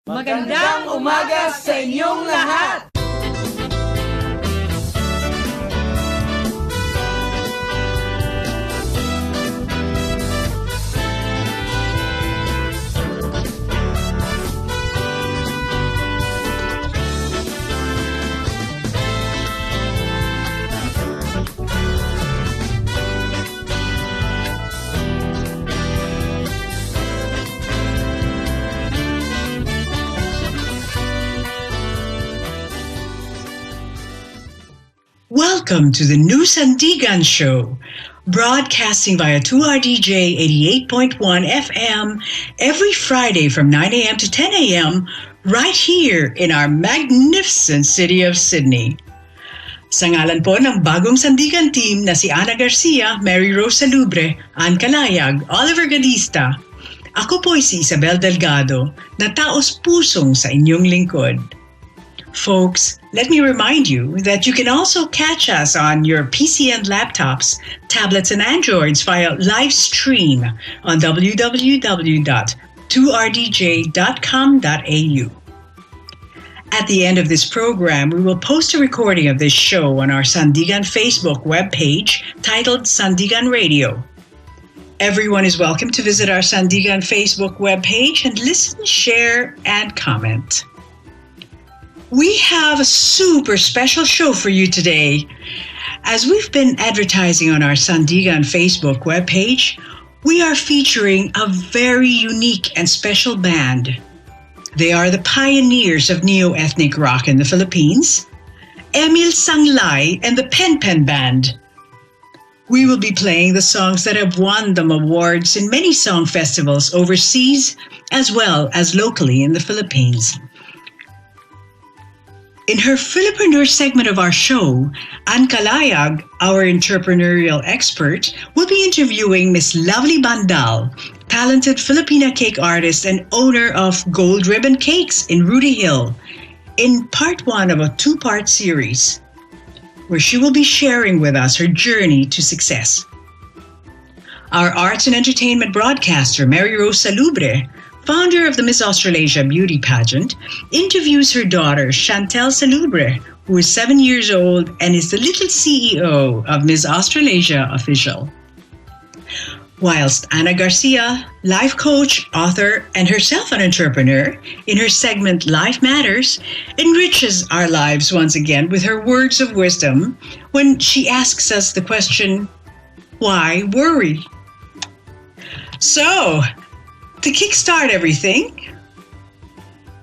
Magandang umaga sa inyong lahat! Welcome to the new Sandigan show, broadcasting via 2RDJ 88.1 FM every Friday from 9 a.m. to 10 a.m. right here in our magnificent city of Sydney. Sa ngalan po ng bagong Sandigan team na si Garcia, Maryrose, Salubre, Calayag, Oliver Gadista, ako po si Isabel Delgado na taos-pusong sa inyong lingkod. Folks, let me remind you that you can also catch us on your PC and laptops, tablets and Androids via live stream on www.2rdj.com.au. At the end of this program, we will post a recording of this show on our Sandigan Facebook webpage titled Sandigan Radio. Everyone is welcome to visit our Sandigan Facebook webpage and listen, share, and comment. We have a super special show for you today. As we've been advertising on our Sandigan Facebook webpage, we are featuring a very unique and special band. They are the pioneers of neo-ethnic rock in the Philippines, Emil, Sanglay, and the Pen Pen Band. We will be playing the songs that have won them awards in many song festivals overseas as well as locally in the Philippines. In her FILOPRENEURS segment of our show, Calayag, our entrepreneurial expert, will be interviewing Miss Lovely Bandal, talented Filipina cake artist and owner of Gold Ribbon Cakes in Rudy Hill, in part one of a two-part series, where she will be sharing with us her journey to success. Our arts and entertainment broadcaster, Maryrose Salubre, founder of the Miss Australasia beauty pageant, interviews her daughter, Chantelle Salubre, who is 7 years old and is the little CEO of Miss Australasia Official. Whilst Garcia, life coach, author, and herself an entrepreneur, in her segment Life Matters, enriches our lives once again with her words of wisdom when she asks us the question, why worry? So, to kickstart everything,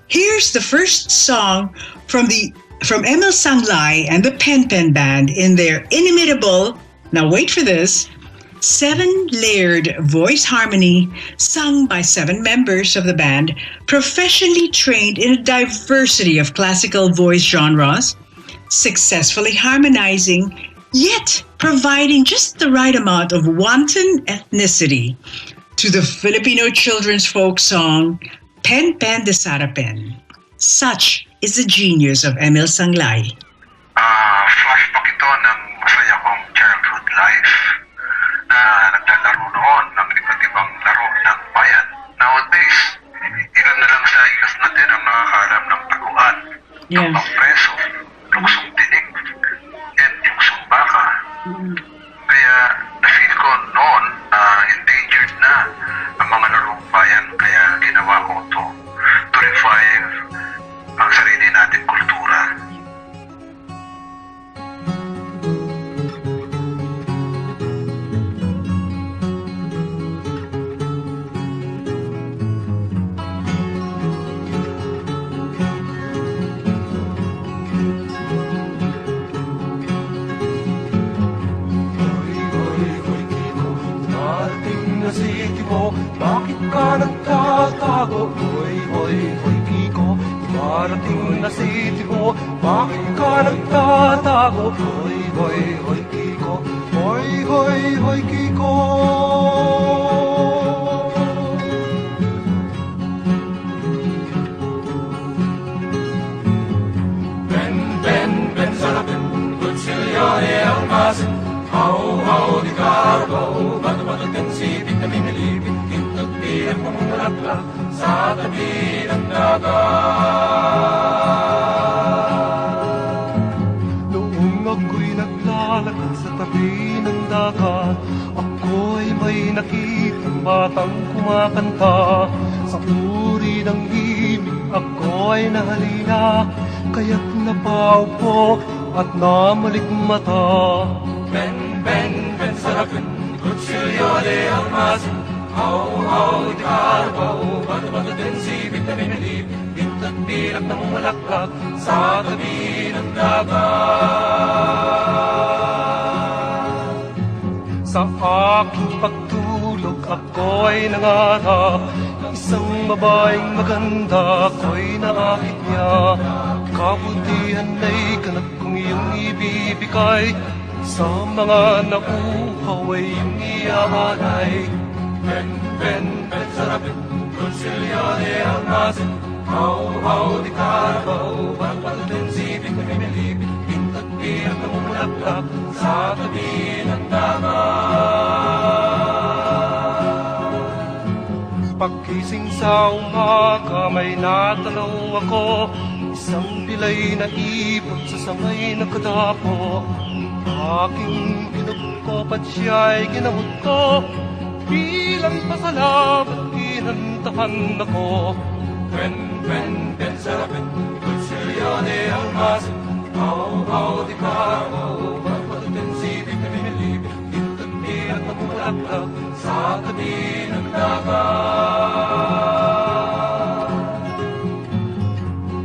here's the first song from Emil, Sanglay and the Pen Pen Band in their inimitable, now wait for this, 7-layered voice harmony sung by 7 members of the band, professionally trained in a diversity of classical voice genres, successfully harmonizing, yet providing just the right amount of wanton ethnicity to the Filipino children's folk song, Pen Pen de Sarapen. Such is the genius of Emil Sanglay. Flashback ito ng masaya kong childhood life na naglalaro noon ng iba't ibang laro ng bayan. Nowadays, ilan na lang sa ikas natin ang nakakalam ng taguan, ng pangpreso, luksong tinik, and luksong baka. Kaya na-feel ko noon endangered na ang mga larong bayan, kaya ginawa ko to revive ang sarili natin kultura. Bakit ka nagtatago? Hoy, hoy, hoy, Kiko. Marating na city mo. Bakit ka nagtatago? Hoy, hoy, hoy, Kiko. Hoy, hoy, hoy, Kiko. Ben, ben, ben, sarapin. Kutsilione ang masin. How, di cargo. Bato, bato, tensi, pinta, minilipin. Kintot, pilang, pamulaklak. sa tabi ng dagat. Noong ako'y naglalakad sa tabi ng dagat, ako'y may nakitang batang kumakanta. Sa uri ng ibig ako'y nahalina, kaya't napaupo at namalikmata. Ben, ben, ben, sarapin, kutsilyo de almasin, haw, di karabaw, bato-bato din sibig na minilip, pintat pilak ng malaklak sa tabi ng dagat. Sa aking pagtulog ako'y nangarap, isang babaeng maganda ako'y naakit niya. Kabutihan ay ganap kong iyong ibibigay, sa mga nauuhaw ay iyong iaalay. Ben, ben, ben, sarapin, kutsilyo de almasin, haw, di karabaw, bato-bato din sibig na minilip, pintat pilak ng mulaklak sa tabi ng dagat. Pagkising sa umaga may natanaw ako, isang pilay na ibon sa sangay na kadapo. Aking kinukop at siya'y ginamot ko, bilang pasalamat kinantahan ako. Ben, ben, ben, sarapin, kutsilyo de almasin, haw, di karabaw, bato-bato din sibig na minilip, pintat pilak ng mulaklak sa tabi ng dagat.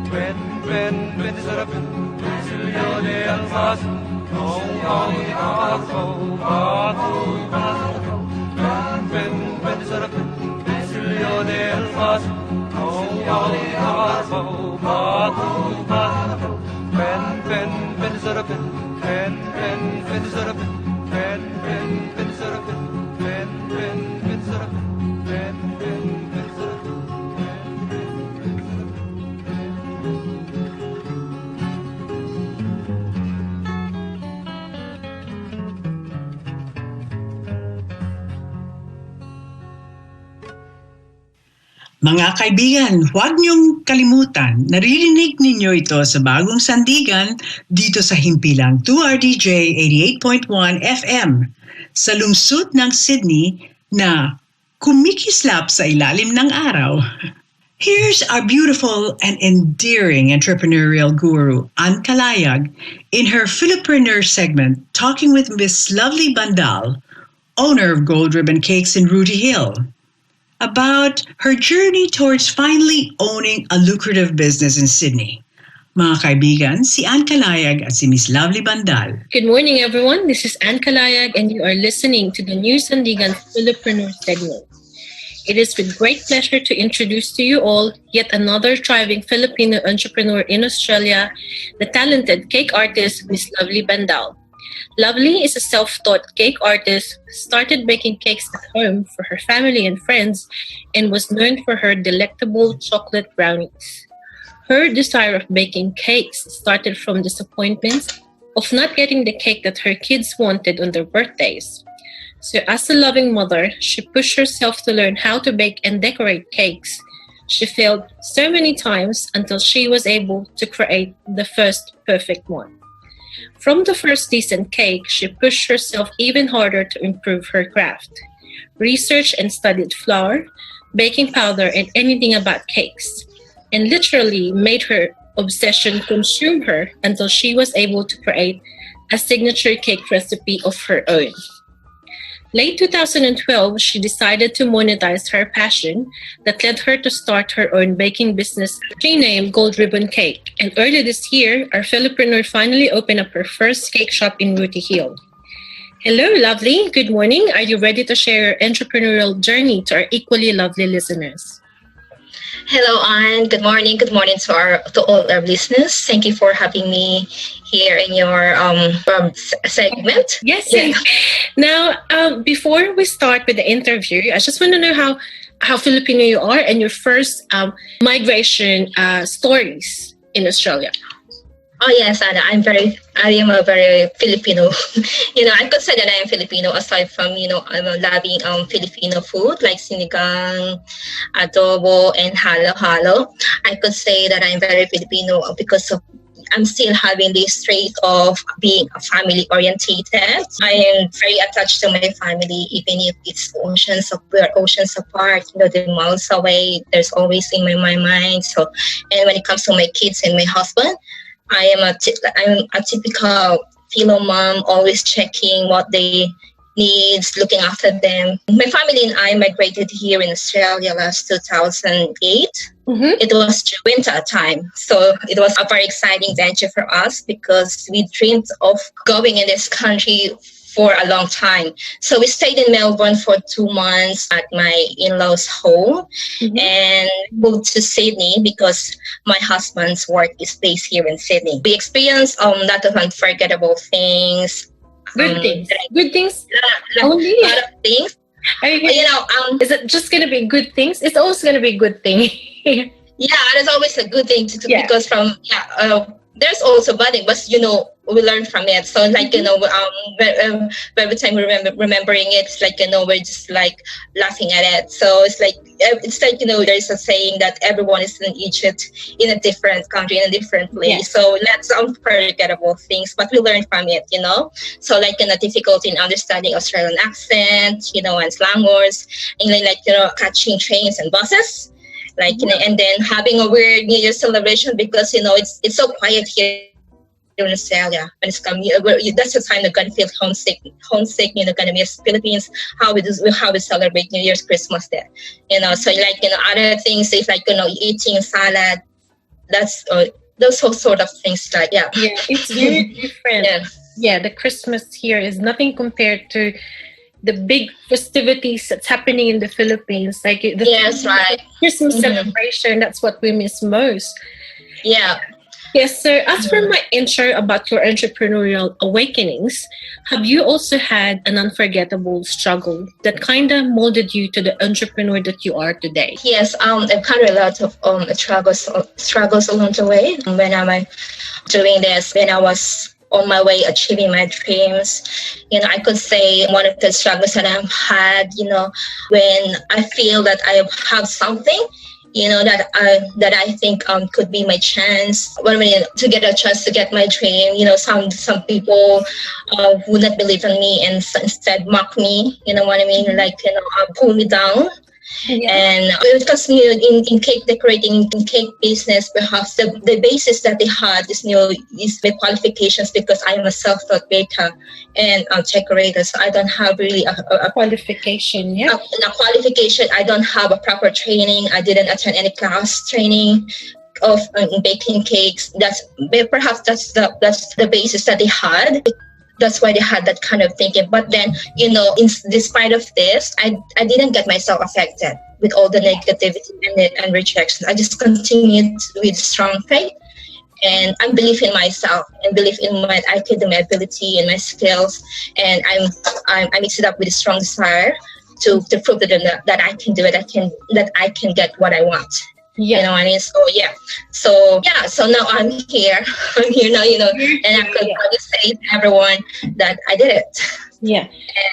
Ben, ben, ben, sarapin, kutsilyo de almasin, haw, di karabaw, bato-bato. Ben, ben, ben, sarapin, kutsilyo de almasin, haw, di karabaw, bato-bato. Ben, ben, ben, sarapin, ben, ben, ben, sarapin, ben, ben, ben, sarapin, ben, ben, ben, sarapin, ben, ben, ben, sarapin. Mga kaibigan, huwag niyong kalimutan, naririnig ninyo ito sa bagong Sandigan dito sa himpilang 2RDJ 88.1 FM sa lungsod ng Sydney na kumikislap sa ilalim ng araw. Here's our beautiful and endearing entrepreneurial guru, Ann Calayag, in her FILOPRENEURS segment talking with Miss Lovely Bandal, owner of Gold Ribbon Cakes in Rudy Hill, about her journey towards finally owning a lucrative business in Sydney. Mga kaibigan, si Ann Calayag at si Miss Lovely Bandal. Good morning, everyone. This is Ann Calayag, and you are listening to the new Sandigan FILOPRENEURS segment. It is with great pleasure to introduce to you all yet another thriving Filipino entrepreneur in Australia, the talented cake artist, Miss Lovely Bandal. Lovely is a self-taught cake artist who started baking cakes at home for her family and friends and was known for her delectable chocolate brownies. Her desire of baking cakes started from disappointments of not getting the cake that her kids wanted on their birthdays. So as a loving mother, she pushed herself to learn how to bake and decorate cakes. She failed so many times until she was able to create the first perfect one. From the first decent cake, she pushed herself even harder to improve her craft. Researched and studied flour, baking powder, and anything about cakes, and literally made her obsession consume her until she was able to create a signature cake recipe of her own. Late 2012, she decided to monetize her passion that led her to start her own baking business she named Gold Ribbon Cake. And early this year, our Filipreneur finally opened up her first cake shop in Rudy Hill. Hello, Lovely. Good morning. Are you ready to share your entrepreneurial journey to our equally lovely listeners? Hello, Anne. Good morning. Good morning to all our listeners. Thank you for having me here in your segment. Yes. Yeah. Now, before we start with the interview, I just want to know how Filipino you are and your first migration stories in Australia. Oh yes, and I am a very Filipino. I could say that I am Filipino aside from I'm loving Filipino food like sinigang, adobo, and halo-halo. I could say that I'm very Filipino because of I'm still having this trait of being family orientated. I am very attached to my family, even if we're oceans apart, they're miles away. There's always in my mind. So, and when it comes to my kids and my husband, I'm a typical philo mom, always checking what they needs, looking after them. My family and I migrated here in Australia last 2008. It was winter time. So it was a very exciting venture for us because we dreamed of going in this country for a long time. So we stayed in Melbourne for 2 months at my in-laws' home and moved to Sydney because my husband's work is based here in Sydney. We experienced a lot of unforgettable things. Good things. Good things. A lot of things. Is it just going to be good things? It's also going to be a good thing. Yeah, there's always a good thing because there's also bad thing, but we learn from it. So like every time we remembering it, it's like we're just like laughing at it. So it's like there's a saying that everyone is in Egypt in a different country, in a different place. Yes. So that's unforgettable things, but we learn from it. So like the difficulty in understanding Australian accent, and slang words, and then catching trains and buses. And then having a weird New Year celebration because it's so quiet here in Australia. When it's coming, that's the time they're gonna feel homesick. Gonna miss Philippines. How we celebrate New Year's, Christmas there. So other things is eating salad. That's those sort of things Yeah, it's very different. Yeah, the Christmas here is nothing compared to the big festivities that's happening in the Philippines, right. Christmas celebration, that's what we miss most. Yeah. Yes, so as for my intro about your entrepreneurial awakenings, have you also had an unforgettable struggle that kind of molded you to the entrepreneur that you are today? Yes, I've had a lot of struggles along the way when I'm doing this, when I was on my way achieving my dreams. I could say one of the struggles that I've had, when I feel that I have something, that I think could be my chance. To get a chance to get my dream, some people would not believe in me and instead mock me, pull me down. Yeah. And because in cake decorating, in cake business, perhaps the basis that they had is the qualifications, because I am a self-taught baker and decorator, so I don't have really a qualification. Yeah, a qualification. I don't have a proper training. I didn't attend any class training of baking cakes. That's the basis that they had. That's why they had that kind of thinking. But then, despite of this, I didn't get myself affected with all the negativity and rejection. I just continued with strong faith and I believe in myself and believe in what I can do, my ability and my skills. And I mix it up with a strong desire to prove to them that I can do it. That I can get what I want. Yeah. You know what I mean? So now I'm here. I'm here now, and I could probably say to everyone that I did it. Yeah.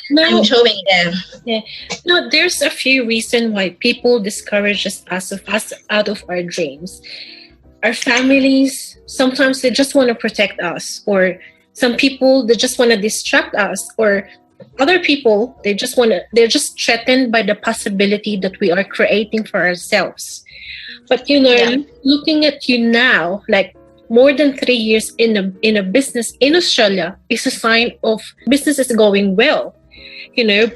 And I'm showing them. Yeah. No, there's a few reasons why people discourage us out of our dreams. Our families, sometimes they just want to protect us, or some people, they just want to distract us, or other people, they're just threatened by the possibility that we are creating for ourselves. But looking at you now, like more than 3 years in a business in Australia, is a sign of business is going well. Yeah,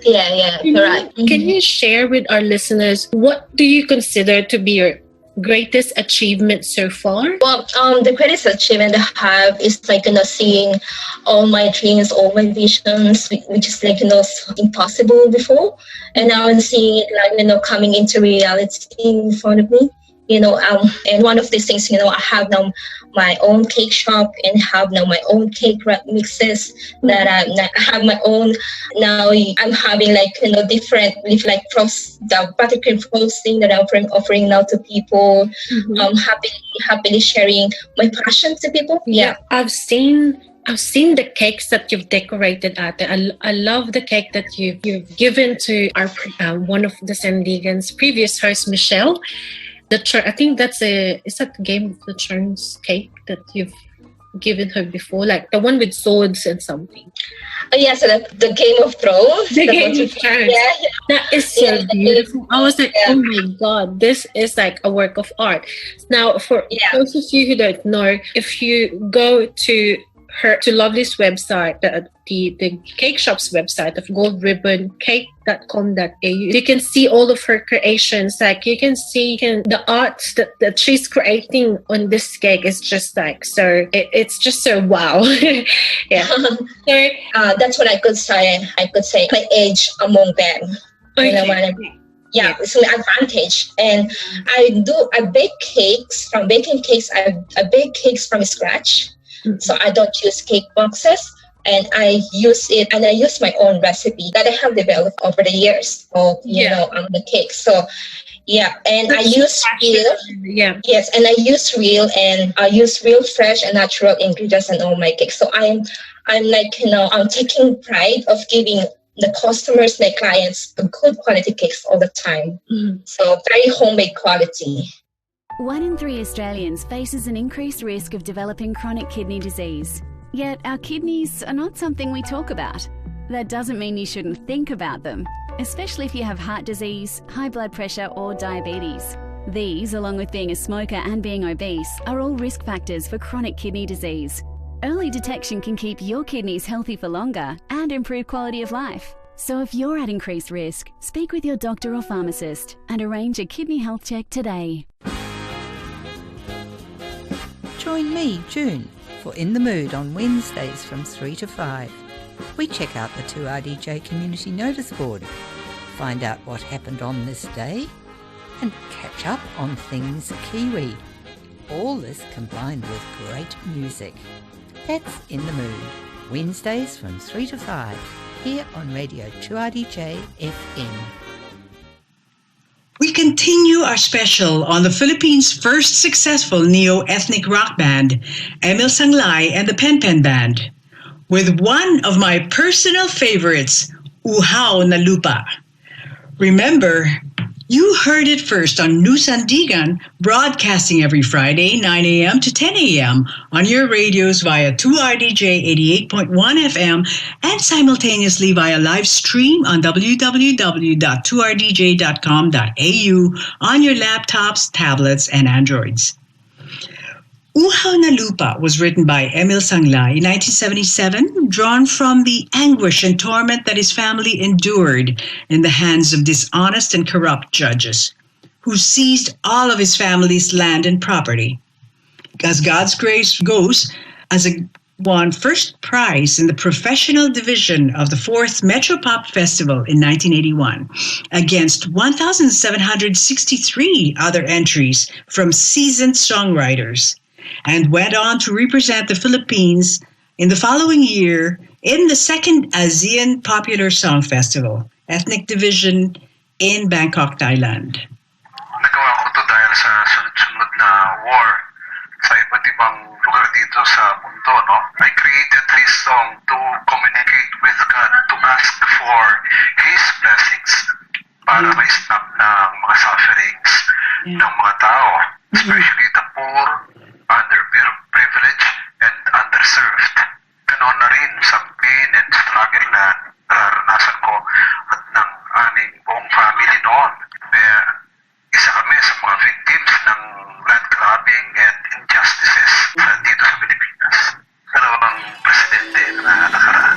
right. Can you share with our listeners, what do you consider to be your greatest achievement so far? Well, the greatest achievement I have is seeing all my dreams, all my visions, which is impossible before, and now I'm seeing it coming into reality in front of me. And one of these things, I have now my own cake shop and have now my own cake mixes that I have my own. Now I'm having different with the buttercream frosting that I'm offering now to people. Happily sharing my passion to people. Yeah. I've seen the cakes that you've decorated at. I love the cake that you've given to our one of the Sandigan's previous host, Michelle. I think is that Game of the Thrones cake that you've given her before, like the one with swords and something. So the Game of Thrones. The Game of Thrones. Yeah. That is so beautiful. I was like, oh my God, this is like a work of art. Now, for those of you who don't know, if you go to Lovely's website, the cake shop's website of goldribboncake.com.au, you can see all of her creations. Like you can see the art that she's creating on this cake is just like it's just so wow. Yeah. So, that's what I could say. I could say my edge among them. Okay. You know what I mean? Yeah, it's my advantage. And I bake cakes. From baking cakes, I bake cakes from scratch. So I don't use cake boxes, and I use my own recipe that I have developed over the years of the cake. So and I use real. Yeah. Yes, and I use real fresh and natural ingredients in all my cakes. So I'm taking pride of giving the customers, my clients, good quality cakes all the time. So very homemade quality. 1 in 3 Australians faces an increased risk of developing chronic kidney disease. Yet our kidneys are not something we talk about. That doesn't mean you shouldn't think about them, especially if you have heart disease, high blood pressure or diabetes. These, along with being a smoker and being obese, are all risk factors for chronic kidney disease. Early detection can keep your kidneys healthy for longer and improve quality of life. So if you're at increased risk, speak with your doctor or pharmacist and arrange a kidney health check today. Join me, June, for In the Mood on Wednesdays from 3 to 5. We check out the 2RDJ community notice board, find out what happened on this day, and catch up on things Kiwi. All this combined with great music. That's In the Mood, Wednesdays from 3 to 5, here on Radio 2RDJ FM. We continue our special on the Philippines' first successful neo-ethnic rock band, Emil Sanglay and the Pen Pen Band, with one of my personal favorites, Uhaw na Lupa. Remember, you heard it first on New Sandigan, broadcasting every Friday, 9 a.m. to 10 a.m. on your radios via 2RDJ 88.1 FM and simultaneously via live stream on www.2rdj.com.au on your laptops, tablets, and Androids. Uhaw na Lupa was written by Emil Sanglay in 1977, drawn from the anguish and torment that his family endured in the hands of dishonest and corrupt judges, who seized all of his family's land and property. As God's grace goes, as won first prize in the professional division of the 4th Metropop Festival in 1981 against 1,763 other entries from seasoned songwriters, and went on to represent the Philippines in the following year in the 2nd ASEAN Popular Song Festival, Ethnic Division in Bangkok, Thailand. Nagawa ko to dahil sa sunod-sunod na war sa iba't ibang lugar dito sa mundo, no? I created this song to communicate with God, to ask for His blessings para ma-stop ng mga sufferings ng mga tao, especially the poor, underprivileged, and underserved. Ganon na rin sa pain and struggle na nararanasan ko at ng aming buong family noon. Kaya isa kami sa mga victims ng land grabbing and injustices dito sa Pilipinas. Dalawang presidente na nakaraan.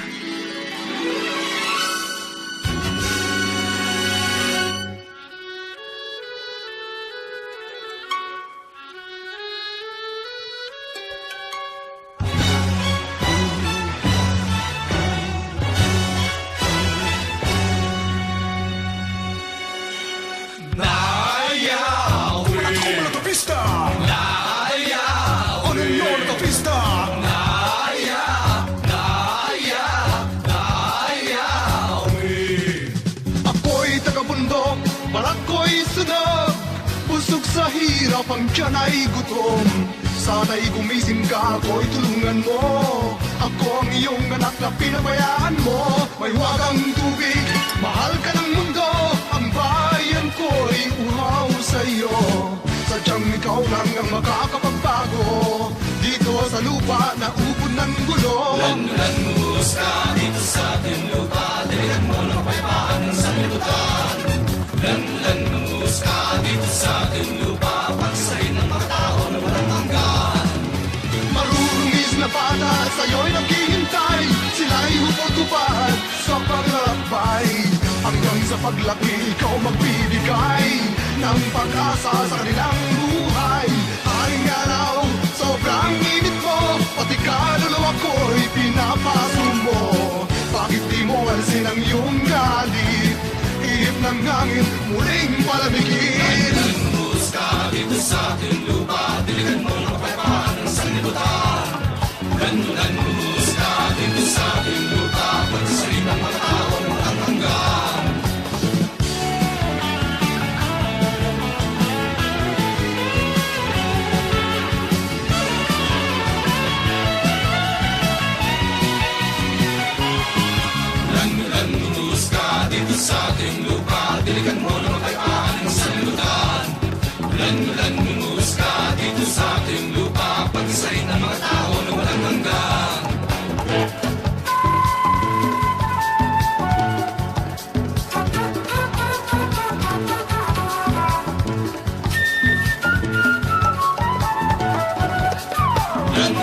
tiyan ay gutom. Sana'y gumising ka, ako'y tulungan mo. Ako ang iyong anak na pinabayaan mo. May wagang tubig, mahal ka ng mundo. Ang bayan ko'y uhaw sa'yo. Sadyang ikaw lang ang makakapagbago dito sa lupa na ubod ng gulo. Lanus ka dito sa ating lupa, dalihan mo ng kapayapaan ng sanlibutan. Lanus ka dito sa ating lupa, pagsahin ng mga tao na walang hanggan. Marurungis na bata, sa'yo'y naghihintay. Sila'y hupot-hupad sa paglalakbay. Hanggang sa paglaki, ikaw magbibigay ng pag-asa sa kanilang buhay. Haring araw, sobrang init mo, pati kaluluwa ko'y pinapaso mo. Bakit di mo alisin ang iyong galit? Ihip ng hangin, muling palamigin. Lanus ka dito sa ating lupa, diligan mo ng kapayapaan ng sanlibutan. Lanus ka dito sa ating lupa, pagsasahin ng mga tao na walang hanggan. Lanus ka dito sa ating lupa, diligan mo ng kapayapaan ng sanlibutan. Lanus ka dito sa ating lupa, pagsasahin ng mga tao na walang hanggan.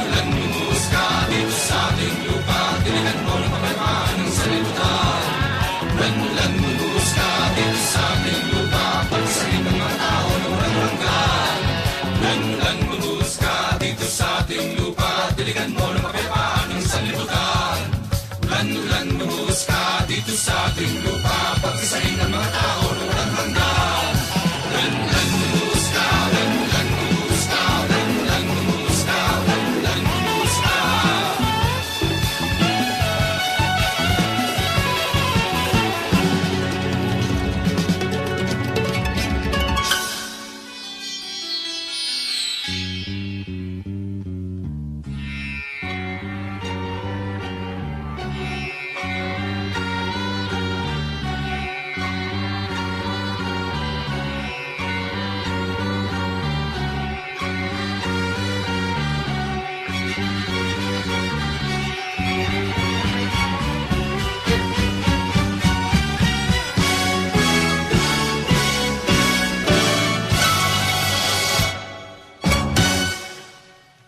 Lanus ka dito sa ating lupa, diligan mo ng kapayapaan ng sanlibutan. Lanus ka dito sa ating lupa, pagsasahin ng mga tao na walang hanggan. Lanus ka dito sa ating lupa, diligan mo ng kapayapaan ng sanlibutan. Lanus ka dito sa ating lupa, pagsasahin ng mga tao na walang hanggan. Lanus ka, lanus ka, lanus ka, lanus ka.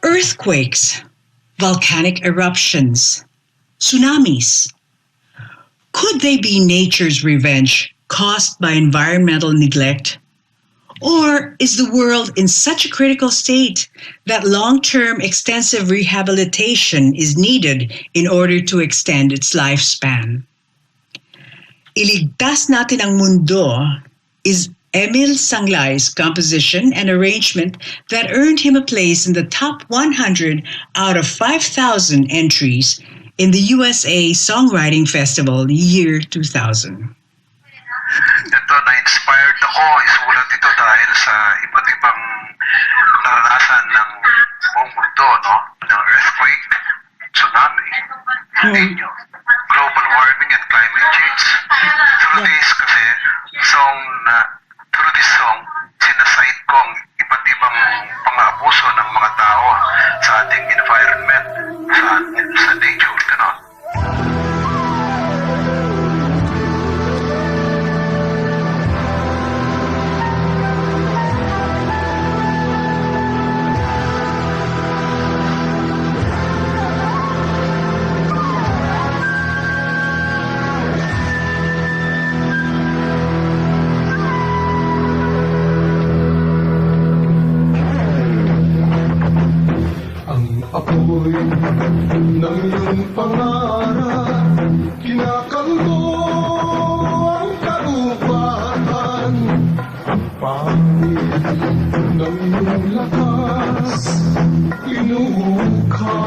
Earthquakes, volcanic eruptions, tsunamis. Could they be nature's revenge caused by environmental neglect? Or is the world in such a critical state that long-term extensive rehabilitation is needed in order to extend its lifespan? Iligtas natin ang mundo is Emil Sanglay's composition and arrangement that earned him a place in the top 100 out of 5,000 entries in the USA Songwriting Festival year 2000. Ito, na-inspired ako isulat ito dahil sa iba't ibang naranasan ng buong mundo, no? Ng earthquake, tsunami, El Nino, global warming and climate change. Through this song, sinasite ko ang iba't ibang pang-abuso ng mga tao sa ating environment, sa nature, gano'n. Ako'y ng iyong pangarap, kinakalbo ang kalupaan. Ang pangit ng iyong lakas, inuuka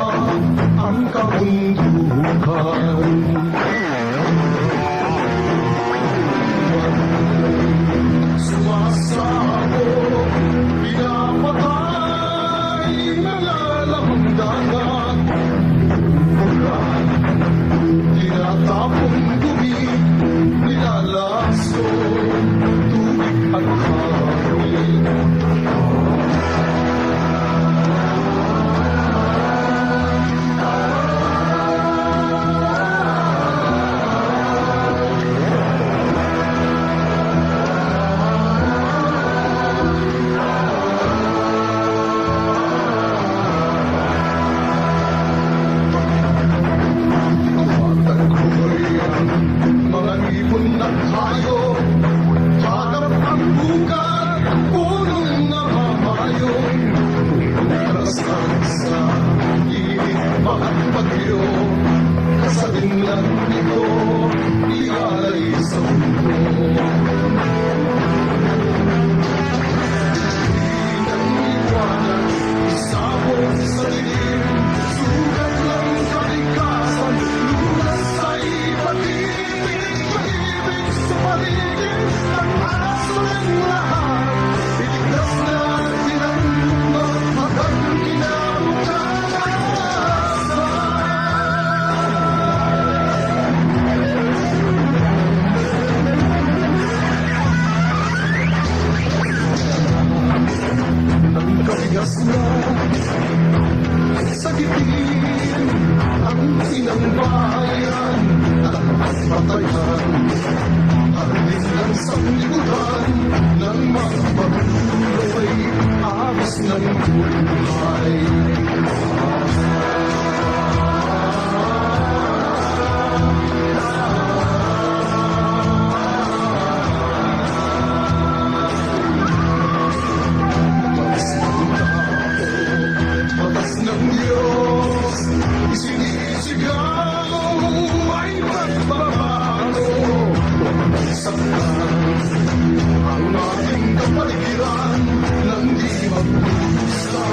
ang kabundukan. Sumasabog, pinapatay nalalamang dagat. Tinatapong dumi, nilalaso, tubig at hangin. Mga ibon at hayop, hanap ang bukat, punong namamayo. Karasan sa init, mga bagyo, sa dinlan nito, ialay sa mundo. Inang iwanan, isabot sa dilim, sugat lang kalikasan, lunas ay pag-ibig, pag-ibig sa paligid, ang aso ng lahat, iligtas natin ang mundo, hanggang kinabukasan. Ang kabigas na sa gitin, ang sinambayan at patayan, harin ng sanglibutan ng mga pagluloy, abis ng buhay. Batas ng Diyos, sinisigaw ay pagbabago. Saktan ang ating kapaligiran nang di magpusta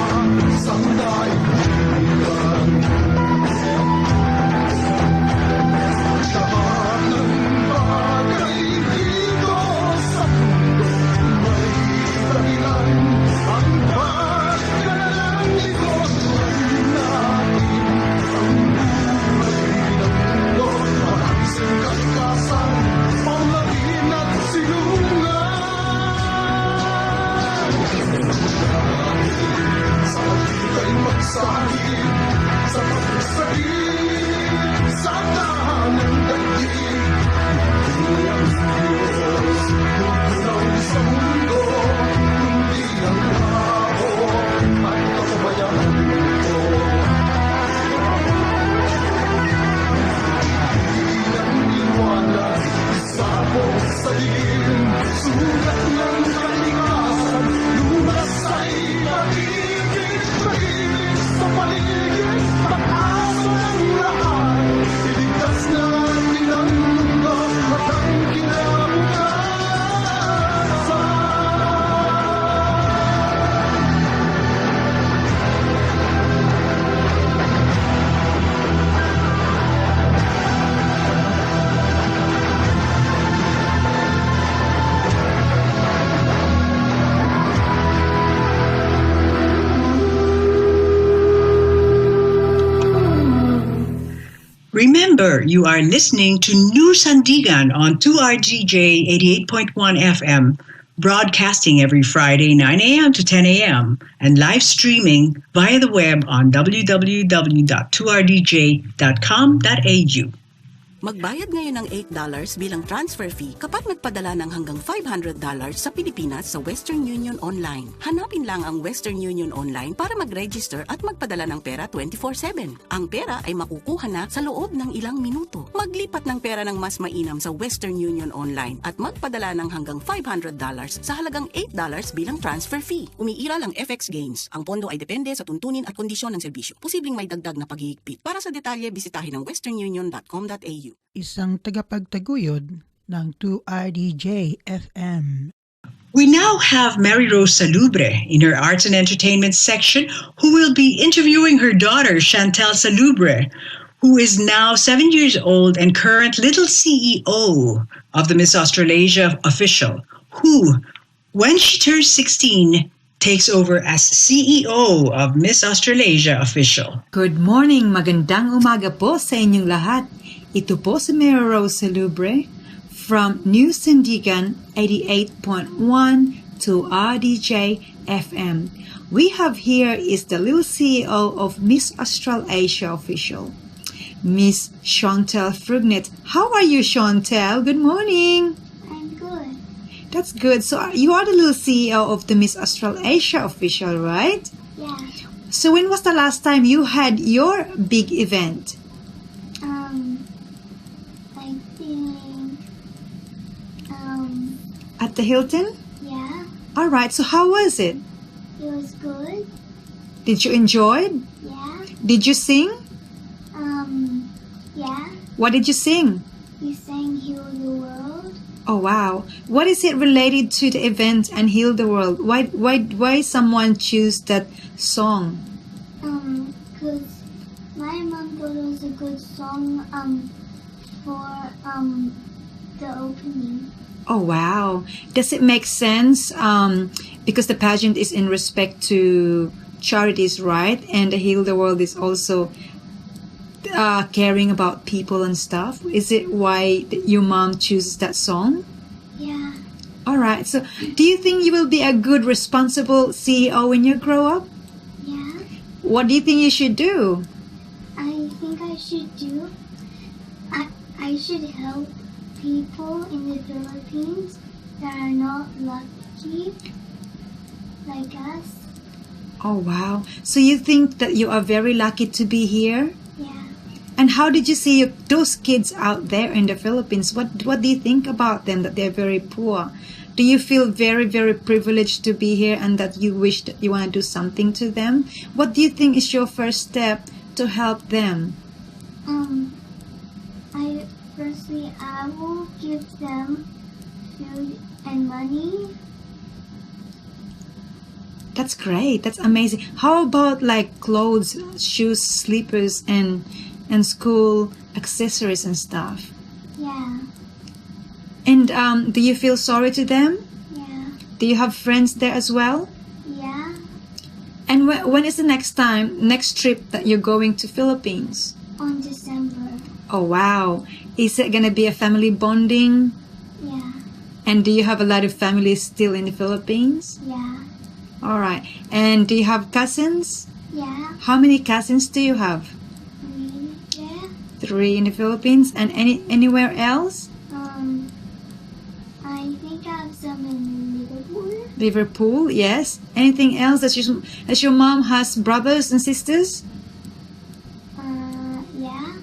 sa daigdigan. Lahat ng bagay dito sa mundo may dahilan. Ang pagkalalang likod natin, ang buhay ng mundo, maraming kalikasan, paulagin at silungan. Sa pagkikay magsahid, sa pagsahid, sa tahan ng daigdig, hindi ang Diyos, tutunaw sa mundo, kundi ang tao at kapabayaan nito. Ilang liwanag, sabog sa dilim, sugat ng kalikasan, lunas ay pag-ibig, pag-ibig sa paligid, pag-asa ng lahat, iligtas natin ang mundo at ang kinabukasan. Remember, you are listening to New Sandigan on 2RGJ 88.1 FM, broadcasting every Friday 9 a.m. to 10 a.m. and live streaming via the web on www.2rdj.com.au. Magbayad ngayon ng $8 bilang transfer fee kapag nagpadala ng hanggang $500 sa Pilipinas sa Western Union Online. Hanapin lang ang Western Union Online para mag-register at magpadala ng pera 24/7. Ang pera ay makukuha na sa loob ng ilang minuto. Maglipat ng pera ng mas mainam sa Western Union Online at magpadala ng hanggang $500 sa halagang $8 bilang transfer fee. Umiiral ang FX gains. Ang pondo ay depende sa tuntunin at kondisyon ng serbisyo. Posibleng may dagdag na paghihigpit. Para sa detalye, bisitahin ang westernunion.com.au. Isang tagapagtaguyod ng 2RDJ FM. We now have Maryrose Salubre in her arts and entertainment section, who will be interviewing her daughter, Chantelle Salubre, who is now 7 years old and current little CEO of the Miss Australasia official, who, when she turns 16, takes over as CEO of Miss Australasia Official. Good morning, magandang umaga po sa inyong lahat. Ito po si Maryrose Salubre from New Sandigan 88.1 to RDJ FM. We have here is the little CEO of Miss Australasia Official, Miss Chantelle Frugnet. How are you, Chantelle? Good morning. I'm good. That's good. So you are the little CEO of the Miss Australasia Official, right? Yeah. So when was the last time you had your big event? I think, At the Hilton? yeah, All right. So how was it? it was good. Did you enjoy it? Yeah. Did you sing? Yeah. What did you sing? We sang Heal the World. Oh wow. What is it related to the event and Heal the World? Why someone choose that song? Cause my mom thought it was a good song, for, the opening. Oh wow. Does it make sense? Because the pageant is in respect to charities, right? And the Heal the World is also caring about people and stuff. Is it why your mom chooses that song? Yeah. All right. So do you think you will be a good, responsible CEO when you grow up? Yeah. What do you think you should do? I think I should do. I should help people in the Philippines that are not lucky like us. Oh wow. So you think that you are very lucky to be here? Yeah. And how did you see those kids out there in the Philippines? What do you think about them, that they're very poor? Do you feel very, very privileged to be here and that you wish that you want to do something to them? What do you think is your first step to help them? I will give them food and money. That's great. That's amazing. How about like clothes, shoes, slippers, and school accessories and stuff? Yeah. And do you feel sorry to them? Yeah. Do you have friends there as well? Yeah. And when is the next trip that you're going to Philippines? On December. Oh wow. Is it going to be a family bonding? Yeah. And do you have a lot of families still in the Philippines? Yeah. All right. And do you have cousins? Yeah. How many cousins do you have? 3. Yeah. 3 in the Philippines. And anywhere else? I think I have some in Liverpool. Liverpool, yes. Anything else? Does your mom has brothers and sisters? Yeah.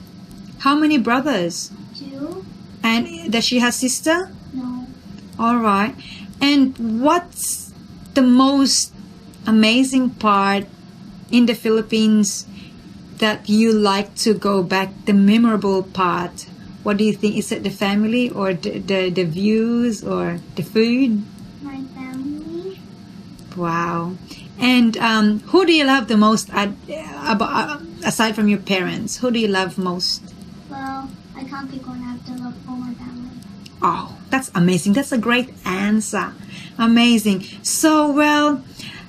How many brothers? 2. And does she have sister? No. All right. And what's the most amazing part in the Philippines that you like to go back, the memorable part? What do you think? Is it the family or the views or the food? My family. Wow. And who do you love the most aside from your parents? Who do you love most? Well, I can't pick one. I have to love all my family. Oh, that's amazing. That's a great answer. Amazing. So, well,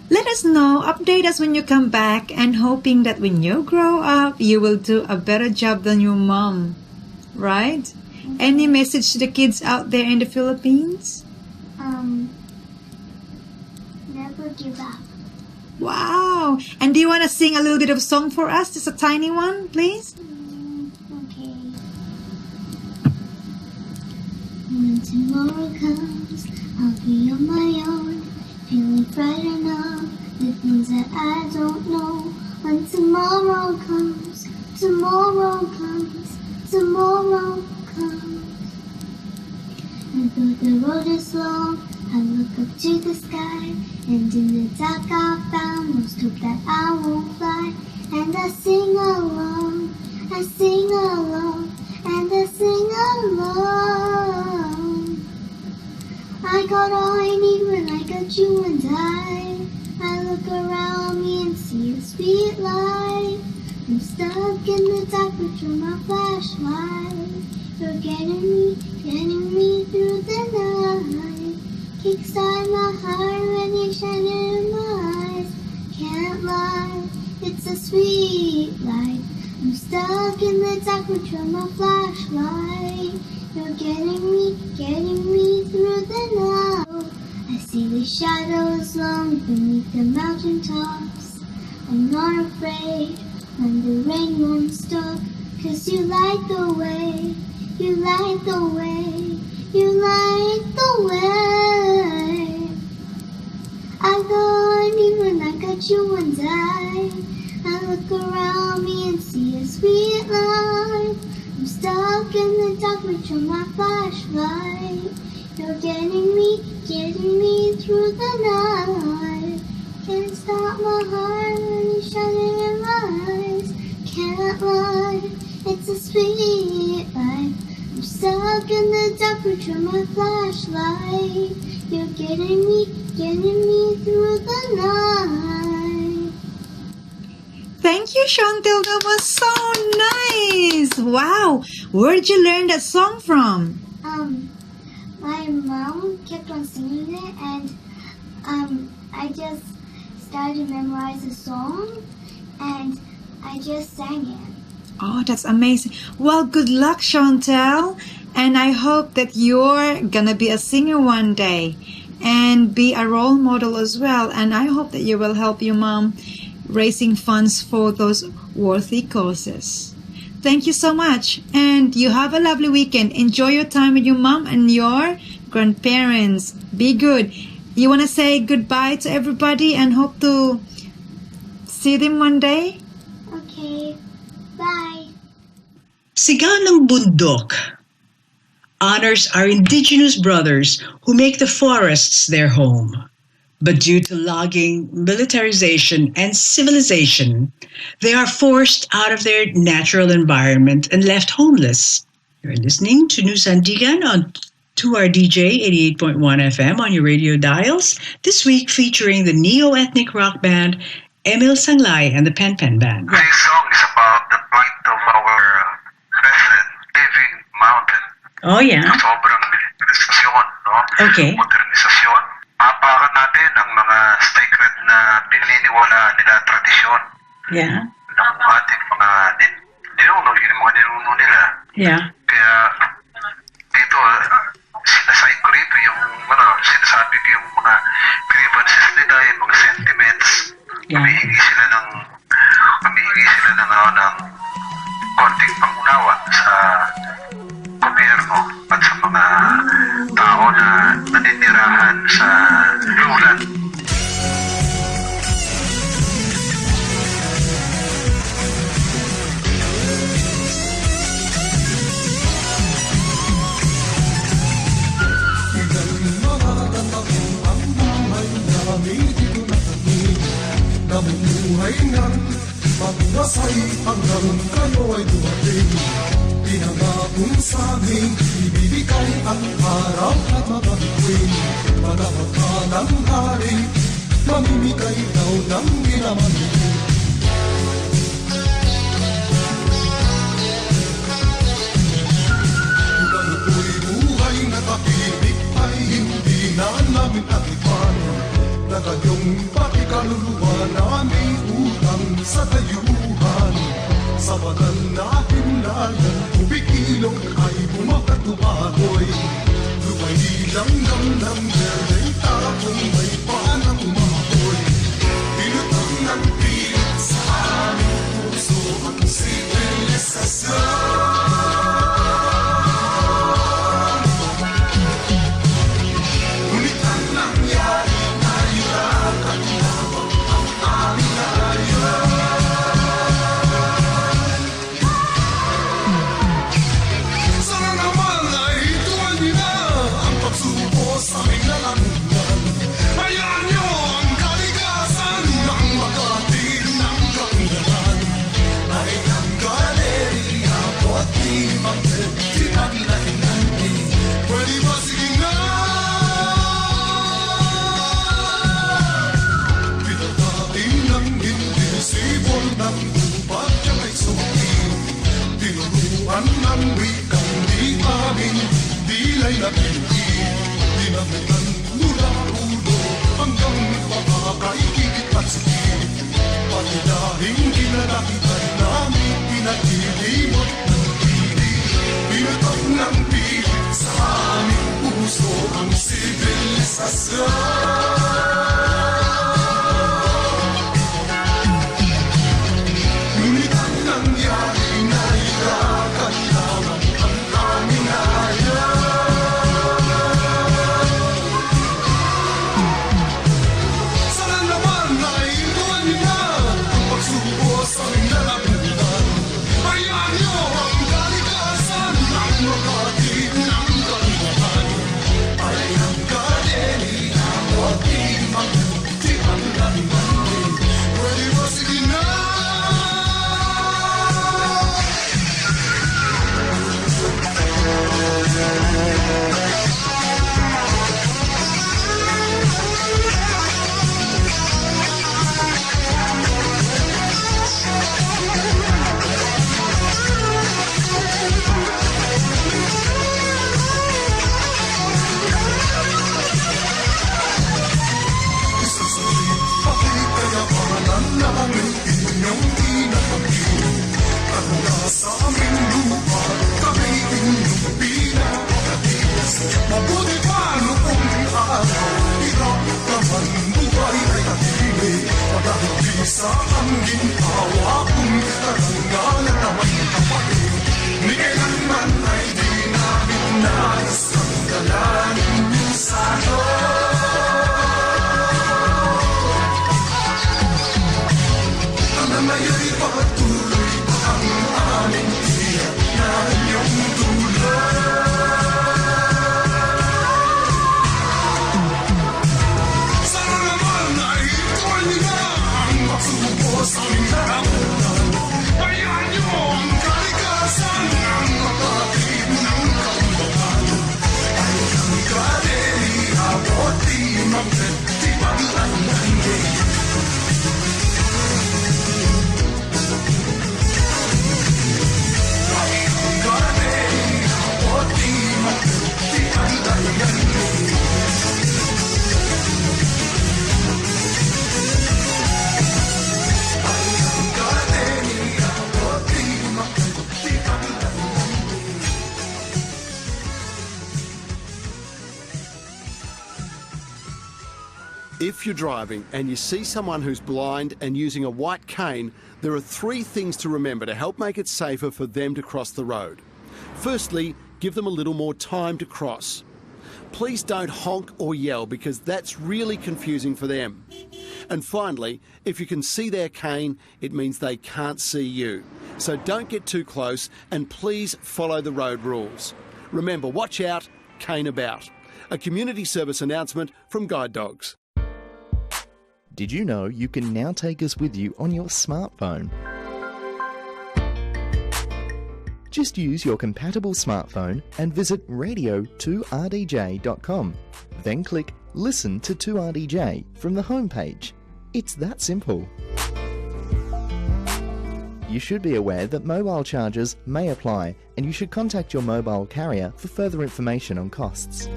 let us know. Update us when you come back, and hoping that when you grow up, you will do a better job than your mom. Right? Okay. Any message to the kids out there in the Philippines? Never give up. Wow. And do you want to sing a little bit of song for us? Just a tiny one, please? Okay. When tomorrow comes, I'll be on my own, feeling frightened of the things that I don't know. When tomorrow comes, tomorrow comes, tomorrow comes. And though the road is long, I look up to the sky, and in the dark I found most hope that I won't fly. And I sing along, I sing along, and I sing along. I got all I need when I got you and I look around me and see a sweet light. I'm stuck in the dark, but you're my flashlight. You're getting me through the night. Kickstart my heart when you shine in my can't lie. It's a sweet life. I'm stuck in the dark with my flashlight. You're getting me through the night. I see the shadows long beneath the mountain tops. I'm not afraid when the rain won't stop. 'Cause you light the way, you light the way, you light the way. I thought even I got you one day. I look around me and see a sweet life. I'm stuck in the dark with my flashlight. You're getting me through the night. Can't stop my heart when you're shining in my eyes. Can't lie, it's a sweet life. I'm stuck in the dark with my flashlight. You're getting me through the night. Thank you, Chantelle. That was so nice. Wow. Where'd you learn that song from? My mom kept on singing it, and I just started to memorize the song, and I just sang it. Oh, that's amazing. Well, good luck, Chantelle. And I hope that you're gonna be a singer one day and be a role model as well. And I hope that you will help your mom raising funds for those worthy causes. Thank you so much. And you have a lovely weekend. Enjoy your time with your mom and your grandparents. Be good. You want to say goodbye to everybody and hope to see them one day? Okay, bye. Sigaw ng Bundok honors our indigenous brothers who make the forests their home. But due to logging, militarization, and civilization, they are forced out of their natural environment and left homeless. You're listening to New Sandigan on 2RDJ 88.1 FM on your radio dials, this week featuring the neo-ethnic rock band Emil Sanglay and the Pen Pen Band. This song is about the plight of our brethren living mountain. Oh, yeah. Sobrang militarisasyon, no? Okay. Modernisasyon. Mapakan natin ang mga sacred na pininiwala nila tradisyon. Yeah. Ng ating mga ninuno, yun yung mga ninuno nila. Yeah. Kaya dito, sinasay ko rito yung, sinasabi ko yung mga grievances nila, yung mga sentiments. Yeah. Humihingi sila ng konting pangunawa sa gobyerno at sa mga tao na naninirahan sa lulan. Namuhay ng pagwasay hanggang kayo ay dumating. Pinangakong sa aming ibibigay ang araw at mabatuin. Manawag ka ng hari, mamimigay daw ng ginamanitin. Kung ako'y buhay na tahimik ay hindi na namin atipan. Na kanyong pakikaluluwa namin utang sa dayuhan. Sa banal na himlayan, tubig-ilog ay bumakatubagoy. Lumay langgam ng berdeta kung may panang umakoy. Pinutang ng pilit sa aming puso ang sibilisasyon. Ang wikang di amin, dilay na pinuhi. Dinamitan mula ulo hanggang makakaikikit at sikip. patuloy ang aming tiyak na iyong tulad. Sana naman ay ito'y nilang magsubos ang naramunan. Hayaan niyo ang kalikasan ng makakit ng kaunlakan. Ay ang kadeli abot di magtipaglandan din. If you're driving and you see someone who's blind and using a white cane, there are 3 things to remember to help make it safer for them to cross the road. Firstly, give them a little more time to cross. Please don't honk or yell because that's really confusing for them. And finally, if you can see their cane, it means they can't see you. So don't get too close and please follow the road rules. Remember, watch out, cane about. A community service announcement from Guide Dogs. Did you know you can now take us with you on your smartphone? Just use your compatible smartphone and visit radio2rdj.com. Then click Listen to 2RDJ from the homepage. It's that simple. You should be aware that mobile charges may apply and you should contact your mobile carrier for further information on costs.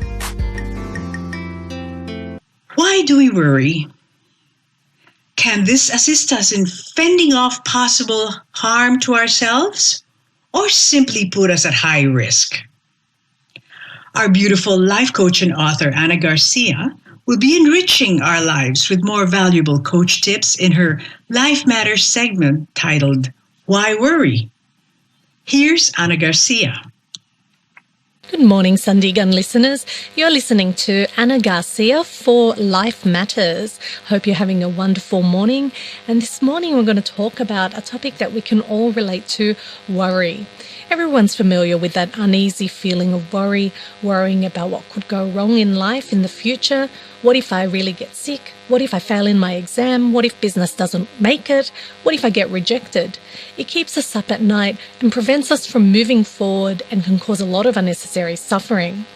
Why do we worry? Can this assist us in fending off possible harm to ourselves or simply put us at high risk? Our beautiful life coach and author, Ana Garcia, will be enriching our lives with more valuable coach tips in her Life Matters segment titled, Why Worry? Here's Ana Garcia. Good morning, Sandigan listeners. You're listening to Ana Garcia for Life Matters. Hope you're having a wonderful morning. And this morning we're going to talk about a topic that we can all relate to, worry. Everyone's familiar with that uneasy feeling of worrying about what could go wrong in life in the future. What if I really get sick? What if I fail in my exam? What if business doesn't make it? What if I get rejected? It keeps us up at night and prevents us from moving forward and can cause a lot of unnecessary suffering.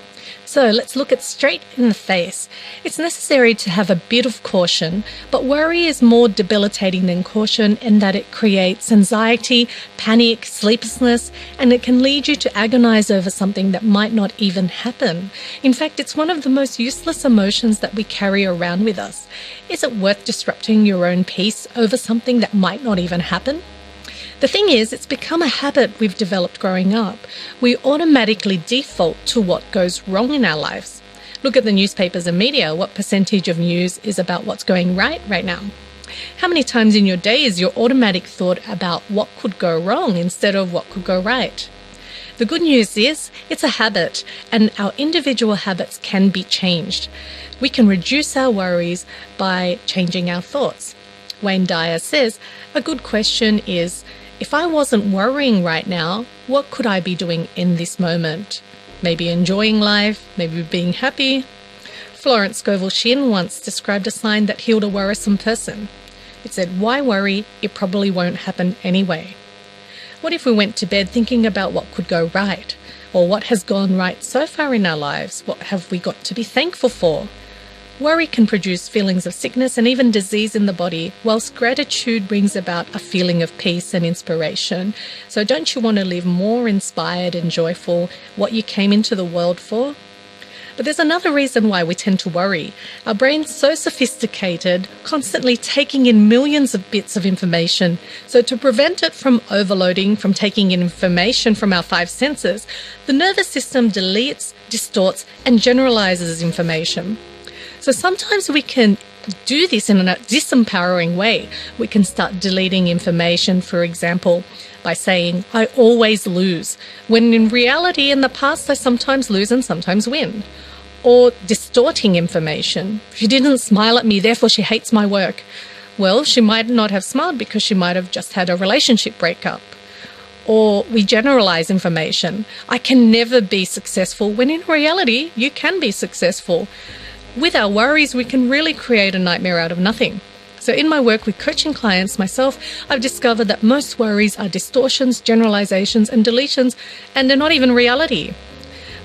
So let's look it straight in the face. It's necessary to have a bit of caution, but worry is more debilitating than caution in that it creates anxiety, panic, sleeplessness, and it can lead you to agonize over something that might not even happen. In fact, it's one of the most useless emotions that we carry around with us. Is it worth disrupting your own peace over something that might not even happen? The thing is, it's become a habit we've developed growing up. We automatically default to what goes wrong in our lives. Look at the newspapers and media. What percentage of news is about what's going right now? How many times in your day is your automatic thought about what could go wrong instead of what could go right? The good news is it's a habit, and our individual habits can be changed. We can reduce our worries by changing our thoughts. Wayne Dyer says, a good question is, if I wasn't worrying right now, what could I be doing in this moment? Maybe enjoying life, maybe being happy. Florence Scovel-Shinn once described a sign that healed a worrisome person. It said, why worry? It probably won't happen anyway. What if we went to bed thinking about what could go right? Or what has gone right so far in our lives? What have we got to be thankful for? Worry can produce feelings of sickness and even disease in the body, whilst gratitude brings about a feeling of peace and inspiration. So don't you want to live more inspired and joyful, what you came into the world for? But there's another reason why we tend to worry. Our brain's so sophisticated, constantly taking in millions of bits of information. So to prevent it from overloading, from taking in information from our 5 senses, the nervous system deletes, distorts, and generalizes information. So sometimes we can do this in a disempowering way. We can start deleting information, for example, by saying, I always lose, when in reality in the past I sometimes lose and sometimes win. Or distorting information. She didn't smile at me, therefore she hates my work. Well, she might not have smiled because she might have just had a relationship breakup. Or we generalize information. I can never be successful, when in reality, you can be successful. With our worries, we can really create a nightmare out of nothing. So in my work with coaching clients myself, I've discovered that most worries are distortions, generalizations, and deletions, and they're not even reality.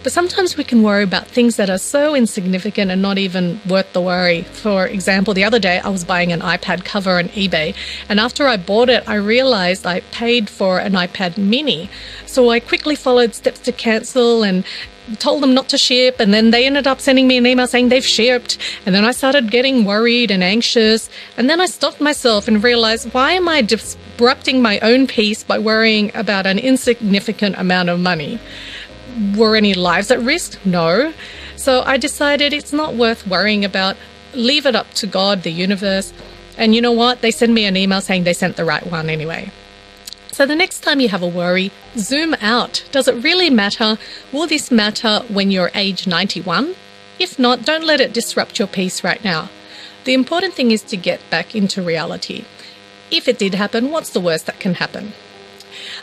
But sometimes we can worry about things that are so insignificant and not even worth the worry. For example, the other day I was buying an iPad cover on eBay, and after I bought it, I realized I paid for an iPad mini. So I quickly followed steps to cancel and told them not to ship, and then they ended up sending me an email saying they've shipped, and then I started getting worried and anxious, and then I stopped myself and realized, why am I disrupting my own peace by worrying about an insignificant amount of money? Were any lives at risk? No. So I decided it's not worth worrying about. Leave it up to God, the universe. And you know what? They send me an email saying they sent the right one anyway. So the next time you have a worry, zoom out. Does it really matter? Will this matter when you're age 91? If not, don't let it disrupt your peace right now. The important thing is to get back into reality. If it did happen, what's the worst that can happen?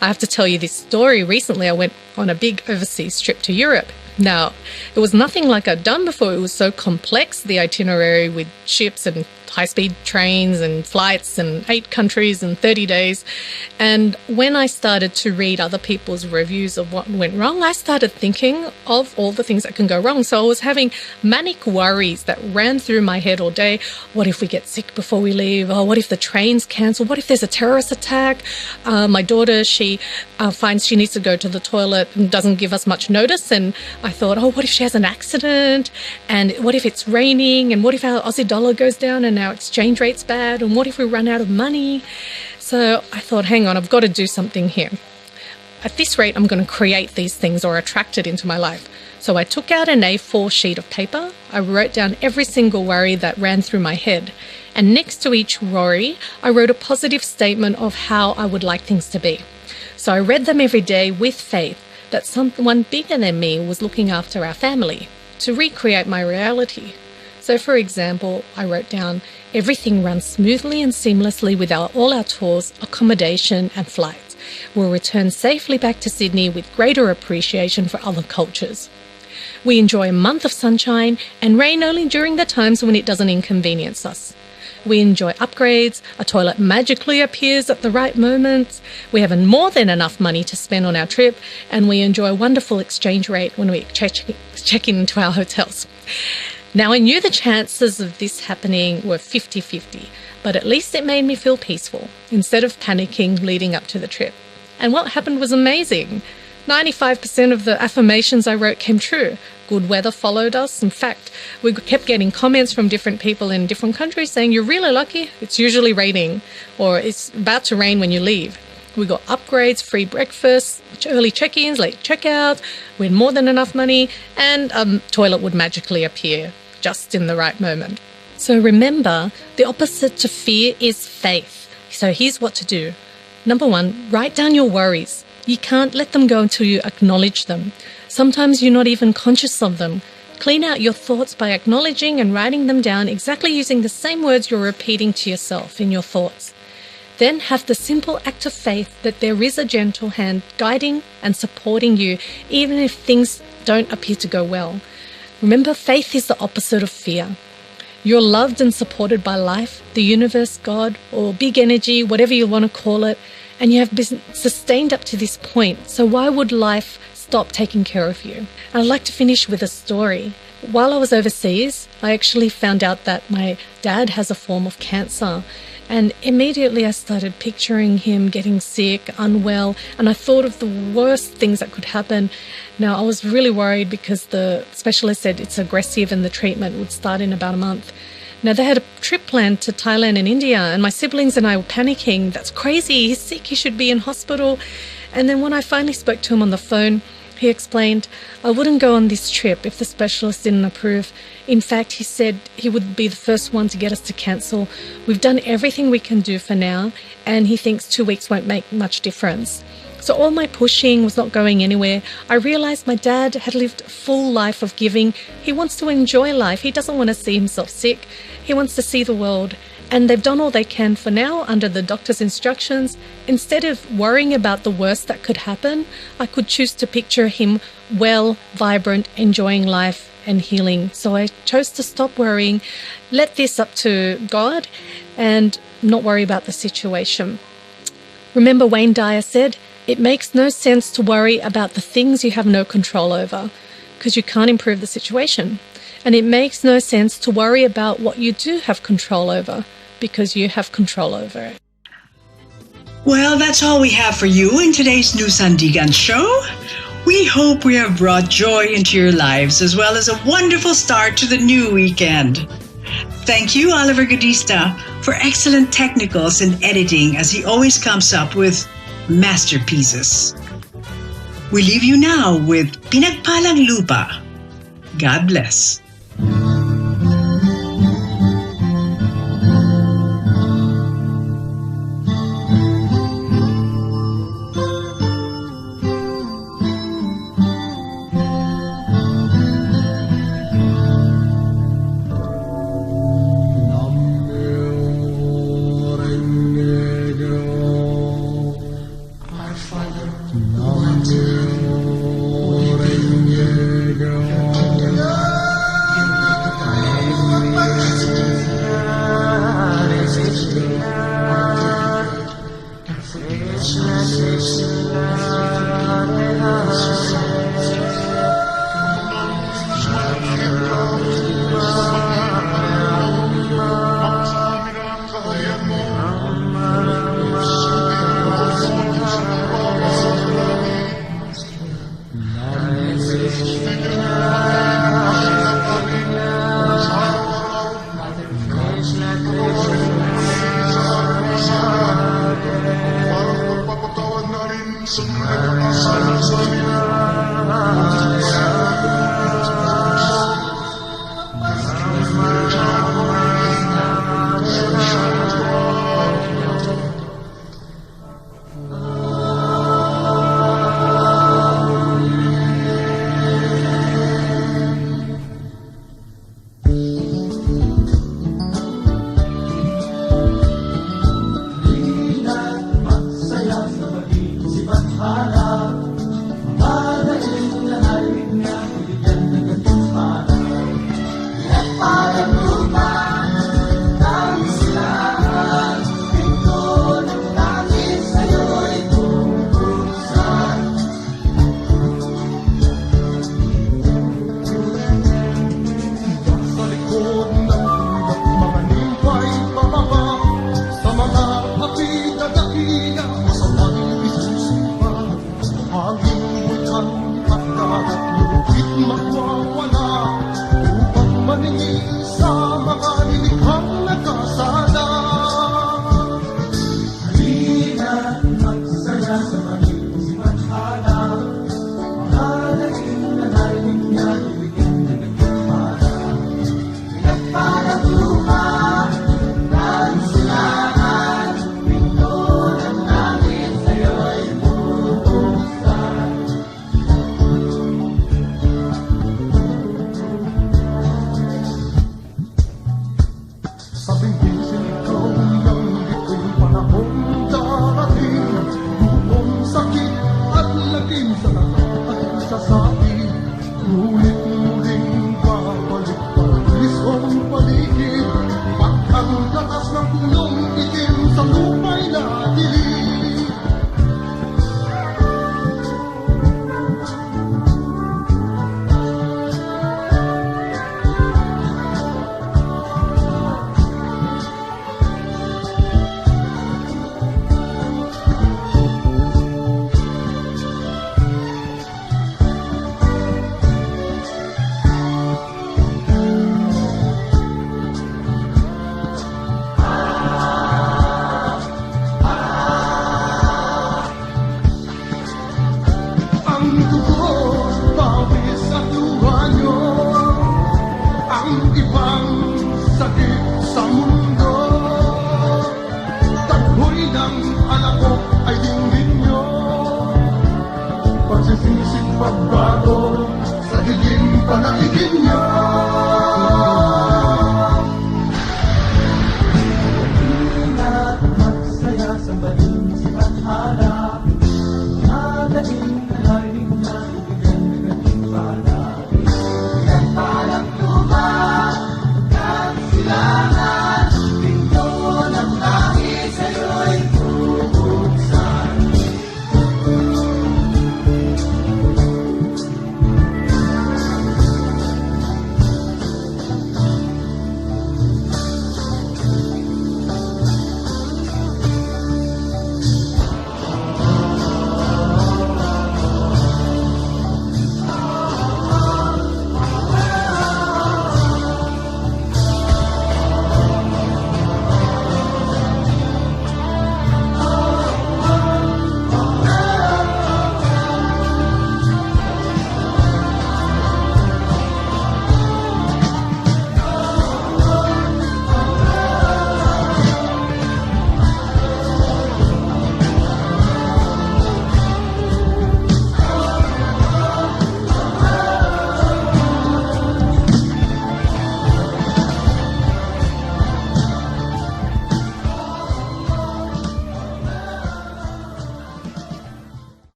I have to tell you this story. Recently, I went on a big overseas trip to Europe. Now, it was nothing like I'd done before. It was so complex, the itinerary with ships and high-speed trains and flights and 8 countries and 30 days. And when I started to read other people's reviews of what went wrong, I started thinking of all the things that can go wrong. So I was having manic worries that ran through my head all day. What if we get sick before we leave? Oh, what if the train's cancelled? What if there's a terrorist attack? My daughter, she finds she needs to go to the toilet and doesn't give us much notice. And I thought, oh, what if she has an accident? And what if it's raining? And what if our Aussie dollar goes down and our exchange rate's bad? And what if we run out of money? So I thought, hang on, I've got to do something here. At this rate, I'm going to create these things or attract it into my life. So I took out an A4 sheet of paper. I wrote down every single worry that ran through my head. And next to each worry, I wrote a positive statement of how I would like things to be. So I read them every day with faith that someone bigger than me was looking after our family to recreate my reality. So, for example, I wrote down, everything runs smoothly and seamlessly with all our tours, accommodation and flights. We'll return safely back to Sydney with greater appreciation for other cultures. We enjoy a month of sunshine and rain only during the times when it doesn't inconvenience us. We enjoy upgrades, a toilet magically appears at the right moments, we have more than enough money to spend on our trip, and we enjoy a wonderful exchange rate when we check into our hotels. Now, I knew the chances of this happening were 50-50, but at least it made me feel peaceful instead of panicking leading up to the trip. And what happened was amazing. 95% of the affirmations I wrote came true. Good weather followed us. In fact, we kept getting comments from different people in different countries saying, you're really lucky, it's usually raining, or it's about to rain when you leave. We got upgrades, free breakfast, early check-ins, late check-outs, we had more than enough money, and a toilet would magically appear just in the right moment. So remember, the opposite to fear is faith. So here's what to do. Number 1, write down your worries. You can't let them go until you acknowledge them. Sometimes you're not even conscious of them. Clean out your thoughts by acknowledging and writing them down exactly using the same words you're repeating to yourself in your thoughts. Then have the simple act of faith that there is a gentle hand guiding and supporting you, even if things don't appear to go well. Remember, faith is the opposite of fear. You're loved and supported by life, the universe, God, or big energy, whatever you want to call it, and you have been sustained up to this point. So why would life stop taking care of you? And I'd like to finish with a story. While I was overseas, I actually found out that my dad has a form of cancer. And immediately I started picturing him getting sick, unwell, and I thought of the worst things that could happen. Now, I was really worried because the specialist said it's aggressive and the treatment would start in about a month. Now, they had a trip planned to Thailand and India, and my siblings and I were panicking. That's crazy, he's sick, he should be in hospital. And then when I finally spoke to him on the phone, he explained, I wouldn't go on this trip if the specialist didn't approve. In fact, he said he would be the first one to get us to cancel. We've done everything we can do for now, and he thinks 2 weeks won't make much difference. So all my pushing was not going anywhere. I realized my dad had lived a full life of giving. He wants to enjoy life. He doesn't want to see himself sick. He wants to see the world. and they've done all they can for now under the doctor's instructions. Instead of worrying about the worst that could happen, I could choose to picture him well, vibrant, enjoying life and healing. So I chose to stop worrying, let this up to God, and not worry about the situation. Remember, Wayne Dyer said, "It makes no sense to worry about the things you have no control over, because you can't improve the situation. And it makes no sense to worry about what you do have control over, because you have control over it." Well, that's all we have for you in today's New Sandigan show. We hope we have brought joy into your lives as well as a wonderful start to the new weekend. Thank you, Oliver Gadista, for excellent technicals and editing as he always comes up with masterpieces. We leave you now with Pinagpalang Lupa. God bless. Hala